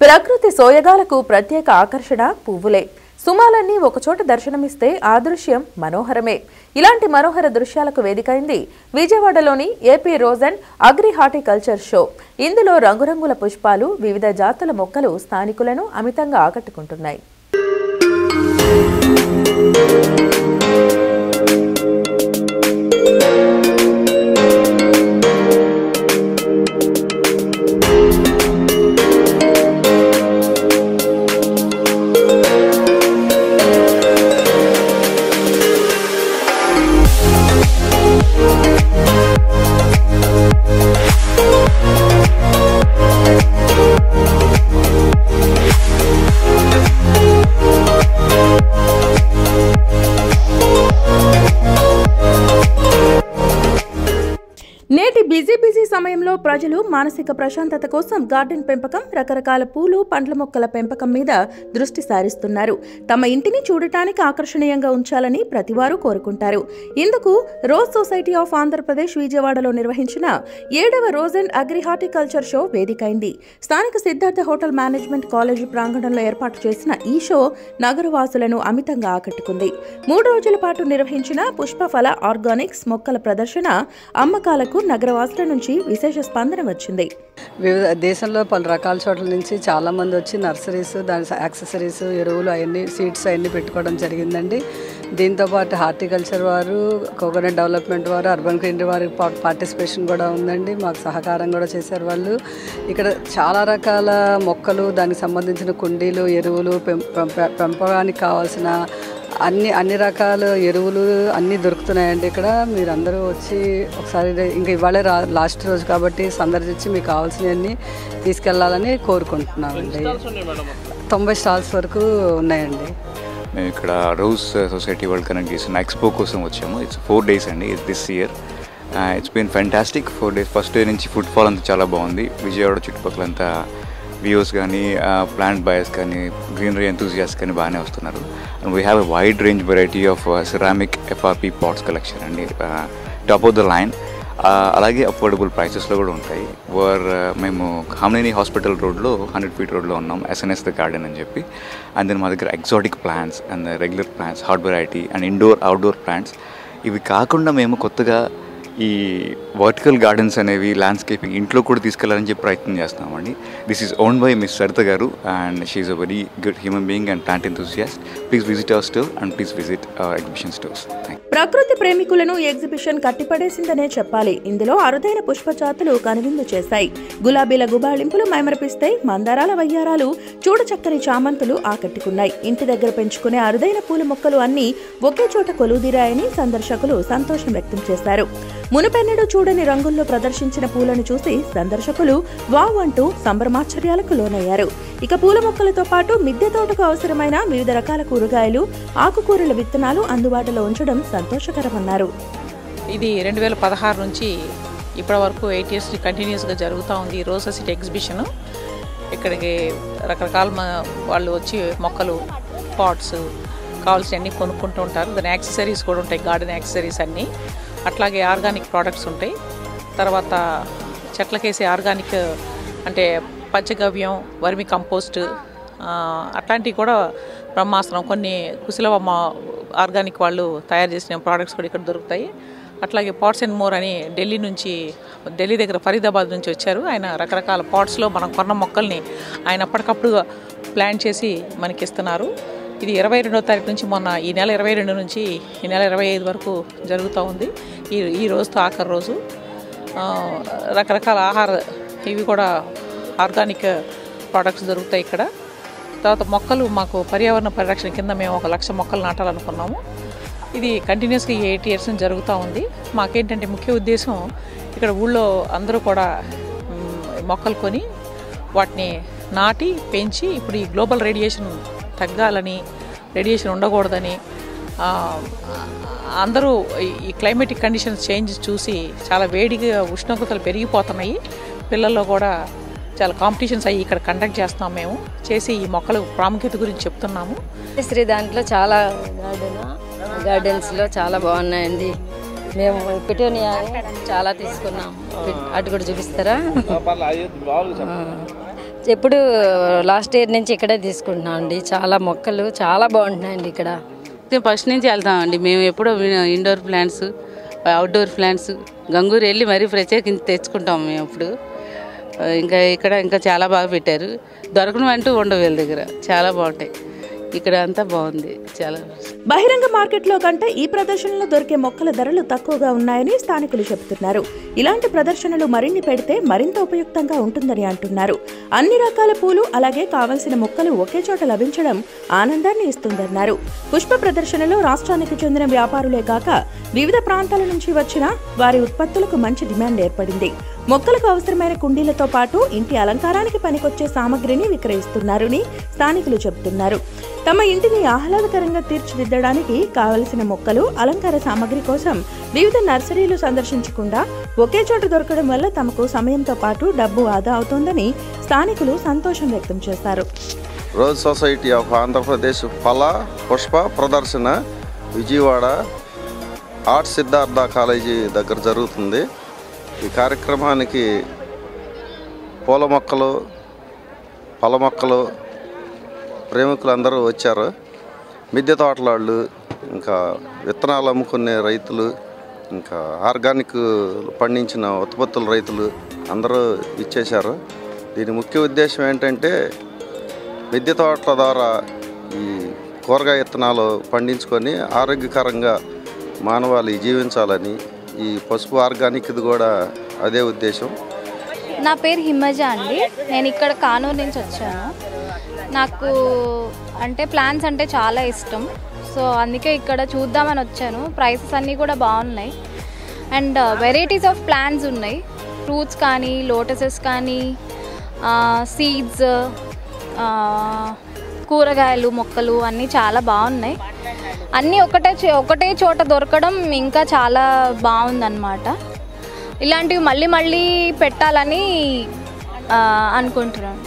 ప్రకృతి సోయగాలకు ప్రత్యేక ఆకర్షణ పువ్వులే. సుమాలన్నీ ఒకచోట దర్శనమిస్తే ఆ దృశ్యం మనోహరమే. ఇలాంటి మనోహర దృశ్యాలకు వేదికైంది విజయవాడలోని AP rose and agri horticulture show. ఇందులో రంగురంగుల పుష్పాలు, వివిధ జాతుల మొక్కలు స్థానికులను అమితంగా ఆకట్టుకుంటున్నాయి. నేటి బిజీ సమయంలో ప్రజలు మానసిక ప్రశాంతత కోసం గార్డెన్ పెంపకం, రకరకాల పూలు, పండ్ల మొక్కల పెంపకం మీద దృష్టి సారిస్తున్నారు. తమ ఇంటిని చూడటానికి ఆకర్షణీయంగా ఉంచాలని ప్రతివారు కోరుకుంటారు. ఇందుకు రోజ్ సొసైటీ ఆఫ్ ఆంధ్రప్రదేశ్ విజయవాడలో నిర్వహించిన 7వ rose and agri horticulture show వేదికైంది. స్థానిక సిద్ధార్థ హోటల్ మేనేజ్మెంట్ కాలేజీ ప్రాంగణంలో ఏర్పాటు చేసిన ఈ షో నగరవాసులను అమితంగా ఆకట్టుకుంది. 3 రోజుల పాటు నిర్వహించిన పుష్పఫల ఆర్గానిక్స్ మొక్కల ప్రదర్శన అమ్మకాలకు నగరవాసుల నుంచి విశేష స్పందన వచ్చింది. వివిధ దేశంలో పలు రకాల చోట్ల నుంచి చాలామంది వచ్చి నర్సరీస్, దాని యాక్సెసరీస్, ఎరువులు అవన్నీ, సీడ్స్ అవన్నీ పెట్టుకోవడం జరిగిందండి. దీంతోపాటు హార్టికల్చర్ వారు, కోకోనట్ డెవలప్మెంట్ వారు, అర్బన్ గ్రీనరీ వారి పార్టిసిపేషన్ కూడా ఉందండి. మాకు సహకారం కూడా చేశారు వాళ్ళు. ఇక్కడ చాలా రకాల మొక్కలు, దానికి సంబంధించిన కుండీలు, ఎరువులు, పెంపకానికి కావాల్సిన అన్ని రకాల ఎరువులు అన్నీ దొరుకుతున్నాయండి. ఇక్కడ మీరందరూ వచ్చి ఒకసారి, ఇంకా ఇవాళే లాస్ట్ రోజు కాబట్టి సందర్శించి మీకు కావాల్సినవన్నీ తీసుకెళ్లాలని కోరుకుంటున్నామండి. 90 స్టాల్స్ వరకు ఉన్నాయండి. మేము ఇక్కడ రోజ్ సొసైటీ వాళ్ళు కనెక్ట్ చేసిన ఎక్స్పో కోసం వచ్చాము. ఇట్స్ 4 days అండి this year. It's been fantastic 4 days. First day నుంచి ఫుడ్ ఫాల్ అంతా చాలా బాగుంది. విజయవాడ చుట్టుపక్కలంతా వ్యూస్ కానీ, ప్లాంట్ బయర్స్ కానీ, గ్రీనరీ ఎంతూజియాస్ట్ కానీ బాగానే వస్తున్నారు. And we have a wide range variety of ceramic FRP pots collection అండి, టాప్ ఆఫ్ ద లైన్. అలాగే అఫోర్డబుల్ ప్రైసెస్లో కూడా ఉంటాయి. మేము హామినేని హాస్పిటల్ రోడ్లో 100 feet రోడ్లో ఉన్నాం, SNS ద గార్డెన్ అని చెప్పి. అండ్ దెన్ మా దగ్గర exotic plants and regular plants, hard variety and indoor outdoor plants. ఇవి కాకుండా మేము కొత్తగా ఈ వర్టికల్ గార్డెన్స్ అనేవి, ల్యాండ్స్కేపింగ్ ఇంట్లో కూడా తీసుకెళ్లాలని చెప్పి ప్రయత్నం చేస్తున్నామండి. This is owned by miss Sarita garu and she is a very good human being and plant enthusiast. Please visit our store and please visit our exhibition stores. ప్రకృతి ప్రేమికులను ఎగ్జిబిషన్ కట్టిపడేసిందనే చెప్పాలి. ఇందులో అరుదైన పుష్పజాతులు కనువిందు చేశాయి. గులాబీల గుబాళింపులు మైమరపిస్తాయి. మందారాల వయ్యారాలు, చూడచక్కని చామంతులు ఆకట్టుకున్నాయి. ఇంటి దగ్గర పెంచుకునే అరుదైన పూల మొక్కలు అన్నీ ఒకే చోట కొలువుదీరాయని సందర్శకులు సంతోషం వ్యక్తం చేశారు. మునుపెన్నడూ చూడని రంగుల్లో ప్రదర్శించిన పూలను చూసి సందర్శకులు వావ్ అంటూ సంభ్రమాశ్చర్యాలకు లోనయ్యారు. ఇక పూల మొక్కలతో పాటు మిద్దె తోటకు అవసరమైన వివిధ రకాల కూరగాయలు, ఆకుకూరల విత్తనాలు అందుబాటులో ఉంచడం సంతోషకరమన్నారు. ఇది 2016 నుంచి ఇప్పటి వరకు 8 years కంటిన్యూస్గా జరుగుతూ ఉంది రోజ్ సొసైటీ ఎగ్జిబిషన్. ఇక్కడికి రకరకాల వాళ్ళు వచ్చి మొక్కలు, పాట్స్ కావాల్సినవన్నీ కొనుక్కుంటూ ఉంటారు. దాని యాక్సెసరీస్ కూడా ఉంటాయి, గార్డెన్ యాక్సెసరీస్ అన్నీ. అట్లాగే ఆర్గానిక్ ప్రోడక్ట్స్ ఉంటాయి. తర్వాత చెట్లకేసే ఆర్గానిక్ అంటే పంచగవ్యం, వర్మి కంపోస్ట్, అట్లాంటివి కూడా బ్రహ్మాస్త్రం, కొన్ని కుశలవమ్మ ఆర్గానిక్ వాళ్ళు తయారు చేసిన ప్రోడక్ట్స్ కూడా ఇక్కడ దొరుకుతాయి. అట్లాగే పాట్స్ అండ్ మోర్ అని ఢిల్లీ దగ్గర ఫరీదాబాద్ నుంచి వచ్చారు. ఆయన రకరకాల పాట్స్లో మనం కొన్న మొక్కల్ని ఆయన అప్పటికప్పుడు ప్లాన్ చేసి మనకి ఇస్తున్నారు. ఇది 22వ తారీఖు నుంచి ఈ నెల 22 నుంచి ఈ నెల 25 వరకు జరుగుతూ ఉంది. ఈ రోజుతో ఆఖరి రోజు. రకరకాల ఇవి కూడా ఆర్గానిక్ ప్రోడక్ట్స్ దొరుకుతాయి ఇక్కడ. తర్వాత మొక్కలు మాకు పర్యావరణ పరిరక్షణ కింద మేము 1,00,000 మొక్కలు నాటాలనుకున్నాము. ఇది కంటిన్యూస్గా 8 years నుంచి జరుగుతూ ఉంది. మాకేంటంటే ముఖ్య ఉద్దేశం ఇక్కడ ఊళ్ళో అందరూ కూడా మొక్కలు కొని వాటిని నాటి పెంచి, ఇప్పుడు ఈ గ్లోబల్ రేడియేషన్ తగ్గాలని, రేడియేషన్ ఉండకూడదని, అందరూ ఈ క్లైమేటిక్ కండిషన్స్ చేంజ్ చూసి చాలా వేడిగా ఉష్ణోగ్రతలు పెరిగిపోతున్నాయి. పిల్లల్లో కూడా చాలా కాంపిటీషన్స్ అయ్యి ఇక్కడ కండక్ట్ చేస్తున్నాం. మేము చేసి ఈ మొక్కల ప్రాముఖ్యత గురించి చెప్తున్నాము. శ్రీ దాంట్లో చాలా గార్డెన్స్లో చాలా బాగున్నాయండి. మేము పిటోనియా చాలా తీసుకున్నాం. అటు కూడా చూపిస్తారా? ఎప్పుడు లాస్ట్ ఇయర్ నుంచి ఇక్కడే తీసుకుంటున్నాం అండి. చాలా మొక్కలు చాలా బాగుంటున్నాయండి ఇక్కడ. ఫస్ట్ నుంచి వెళ్తామండి మేము. ఎప్పుడో indoor plants, outdoor plants Ganguru వెళ్ళి మరీ ప్రత్యేకించి తెచ్చుకుంటాం మేము. ఇప్పుడు ఇక్కడ ఇంకా చాలా బాగా పెట్టారు. దొరకడం అంటూ ఉండవు వీళ్ళ దగ్గర. చాలా బాగుంటాయి. ఇక్కడ అంతా బాగుంది. చాలా బహిరంగ మార్కెట్లో కంటే ఈ ప్రదర్శనలో దొరికే మొక్కల ధరలు తక్కువగా ఉన్నాయని స్థానికులు చెబుతున్నారు. ఇలాంటి ప్రదర్శనలు మరిన్ని పెడితే మరింత ఉపయుక్తంగా ఉంటుందని అంటున్నారు. అన్ని రకాల పూలు అలాగే కావలసిన మొక్కలు ఒకే చోట లభించడం ఆనందాన్ని ఇస్తుందన్నారు. పుష్ప ప్రదర్శనలో రాష్ట్రానికి చెందిన వ్యాపారులే కాక వివిధ ప్రాంతాల నుంచి వచ్చిన వారి ఉత్పత్తులకు మంచి డిమాండ్ ఏర్పడింది. మొక్కలకు అవసరమైన కుండీలతో పాటు ఇంటి అలంకారానికి పనికొచ్చే సామగ్రిని విక్రయిస్తున్నారని స్థానికులు చెబుతున్నారు. తమ ఇంటిని ఆహ్లాదకరంగా తీర్చిదిద్దడానికి కావలసిన మొక్కలు, అలంకార సామగ్రి కోసం వివిధ నర్సరీలు సందర్శించకుండా ఒకే చోట దొరకడం వల్ల తమకు సమయంతో పాటు డబ్బు ఆదా అవుతోందని స్థానికులు సంతోషం వ్యక్తం చేశారు. రోజ్ సొసైటీ ఆఫ్ ఆంధ్రప్రదేశ్ ఫల పుష్ప ప్రదర్శన విజయవాడ ఆర్ట్స్ సిద్ధార్థ కాలేజీ దగ్గర జరుగుతుంది. ఈ కార్యక్రమానికి పూల మొక్కలు, పళ్ళ మొక్కలు ప్రేమికులు అందరూ వచ్చారు. మిద్దె తోటలాళ్ళు, ఇంకా విత్తనాలు అమ్ముకునే రైతులు, ఇంకా ఆర్గానిక్ పండించిన ఉత్పత్తుల రైతులు అందరూ ఇచ్చేశారు. దీని ముఖ్య ఉద్దేశం ఏంటంటే మిద్దె తోటల ద్వారా ఈ కూరగాయ విత్తనాలు పండించుకొని ఆరోగ్యకరంగా మానవాళి జీవించాలని. ఈ పసుపు ఆర్గానిక్ది కూడా అదే ఉద్దేశం. నా పేరు హిమజ అండి. నేను ఇక్కడ కానూరు నుంచి వచ్చాను. నాకు అంటే ప్లాంట్స్ అంటే చాలా ఇష్టం. సో అందుకే ఇక్కడ చూద్దామని వచ్చాను. ప్రైసెస్ అన్నీ కూడా బాగున్నాయి అండ్ వెరైటీస్ ఆఫ్ ప్లాంట్స్ ఉన్నాయి. ఫ్రూట్స్ కానీ, లోటసెస్ కానీ, సీడ్స్, కూరగాయలు మొక్కలు అన్నీ చాలా బాగున్నాయి. అన్నీ ఒకటే చోట దొరకడం ఇంకా చాలా బాగుందన్నమాట. ఇలాంటివి మళ్ళీ మళ్ళీ పెట్టాలని అనుకుంటున్నాను.